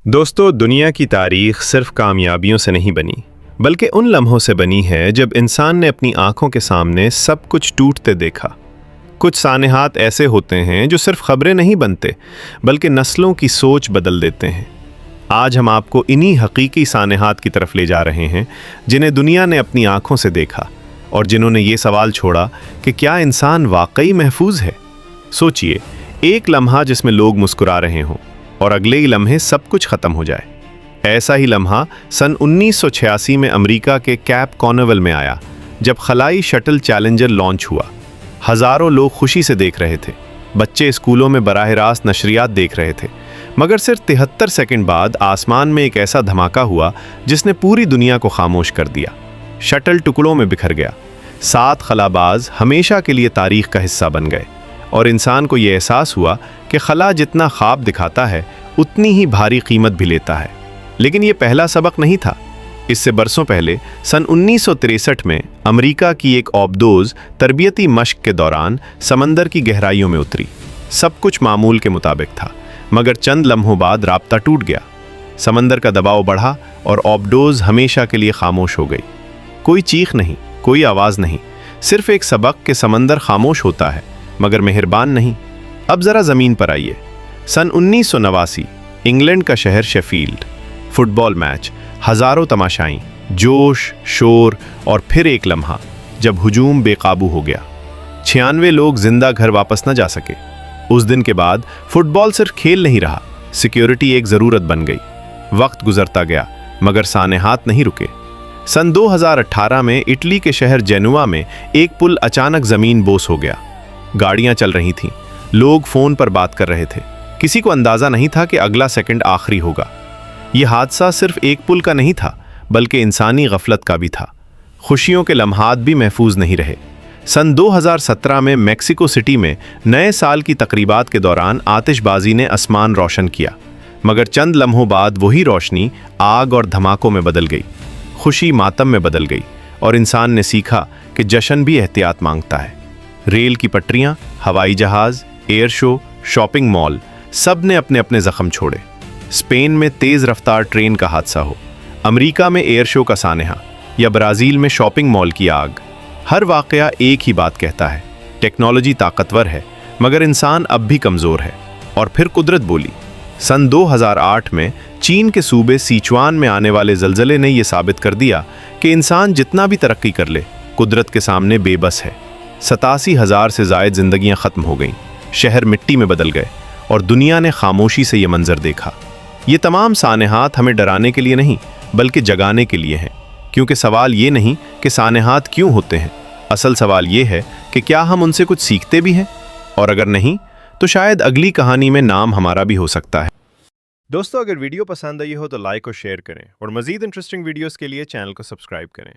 दोस्तों, दुनिया की तारीख सिर्फ कामयाबियों से नहीं बनी, बल्कि उन लम्हों से बनी है जब इंसान ने अपनी आंखों के सामने सब कुछ टूटते देखा। कुछ सानेहात ऐसे होते हैं जो सिर्फ खबरें नहीं बनते, बल्कि नस्लों की सोच बदल देते हैं। आज हम आपको इन्हीं हकीकी सानेहात की तरफ ले जा रहे हैं, जिन्हें दुनिया ने अपनी आंखों से देखा और जिन्होंने ये सवाल छोड़ा कि क्या इंसान वाकई महफूज है। सोचिए, एक लम्हा जिसमें लोग मुस्कुरा रहे हों और अगले ही लम्हे सब कुछ खत्म हो जाए। ऐसा ही लम्हा सन 1986 में अमेरिका के कैप कॉर्नवल में आया, जब खलाई शटल चैलेंजर लॉन्च हुआ। हजारों लोग खुशी से देख रहे थे, बच्चे स्कूलों में बराह रास्त नशरियात देख रहे थे। मगर सिर्फ 73 सेकंड बाद आसमान में एक ऐसा धमाका हुआ जिसने पूरी दुनिया को खामोश कर दिया। शटल टुकड़ों में बिखर गया। 7 खलाबाज हमेशा के लिए तारीख का हिस्सा बन गए और इंसान को यह एहसास हुआ कि खला जितना ख्वाब दिखाता है, उतनी ही भारी कीमत भी लेता है। लेकिन यह पहला सबक नहीं था। इससे बरसों पहले सन 1963 में अमेरिका की एक ऑबदोज तरबियती मश्क के दौरान समंदर की गहराइयों में उतरी। सब कुछ मामूल के मुताबिक था, मगर चंद लम्हों बाद राब्ता टूट गया। समंदर का दबाव बढ़ा और ऑबडोज हमेशा के लिए खामोश हो गई। कोई चीख नहीं, कोई आवाज़ नहीं, सिर्फ एक सबक कि समंदर खामोश होता है मगर मेहरबान नहीं। अब ज़रा ज़मीन पर आइए। सन 1989, इंग्लैंड का शहर शेफील्ड। फुटबॉल मैच, हज़ारों तमाशाई, जोश, शोर और फिर एक लम्हा जब हुजूम बेकाबू हो गया। 96 लोग जिंदा घर वापस न जा सके। उस दिन के बाद फुटबॉल सिर्फ खेल नहीं रहा, सिक्योरिटी एक ज़रूरत बन गई। वक्त गुजरता गया मगर सानेहात नहीं रुके। सन 2018 में इटली के शहर जेनुआ में एक पुल अचानक ज़मीन बोस हो गया। गाड़ियां चल रही थीं, लोग फ़ोन पर बात कर रहे थे। किसी को अंदाज़ा नहीं था कि अगला सेकंड आखिरी होगा। यह हादसा सिर्फ एक पुल का नहीं था, बल्कि इंसानी गफलत का भी था। खुशियों के लम्हात भी महफूज नहीं रहे। सन 2017 में मेक्सिको सिटी में नए साल की तकरीबात के दौरान आतिशबाजी ने आसमान रोशन किया, मगर चंद लम्हों बाद वही रोशनी आग और धमाकों में बदल गई। खुशी मातम में बदल गई और इंसान ने सीखा कि जश्न भी एहतियात मांगता है। रेल की पटरियां, हवाई जहाज, एयर शो, शॉपिंग मॉल, सब ने अपने अपने जख्म छोड़े। स्पेन में तेज़ रफ्तार ट्रेन का हादसा हो, अमेरिका में एयर शो का सानेहा या ब्राज़ील में शॉपिंग मॉल की आग, हर वाक़या एक ही बात कहता है, टेक्नोलॉजी ताकतवर है मगर इंसान अब भी कमज़ोर है। और फिर कुदरत बोली। सन 2008 में चीन के सूबे सिचुआन में आने वाले ज़लज़ले ने यह साबित कर दिया कि इंसान जितना भी तरक्की कर ले, कुदरत के सामने बेबस है। 87,000 से ज़ायद ज़िंदगियाँ ख़त्म हो गईं, शहर मिट्टी में बदल गए और दुनिया ने खामोशी से ये मंजर देखा। ये तमाम सानेहात हमें डराने के लिए नहीं, बल्कि जगाने के लिए हैं। क्योंकि सवाल ये नहीं कि सानेहात क्यों होते हैं, असल सवाल ये है कि क्या हम उनसे कुछ सीखते भी हैं, और अगर नहीं तो शायद अगली कहानी में नाम हमारा भी हो सकता है। दोस्तों, अगर वीडियो पसंद आई हो तो लाइक और शेयर करें और मज़ीद इंटरेस्टिंग वीडियोस के लिए चैनल को सब्सक्राइब करें।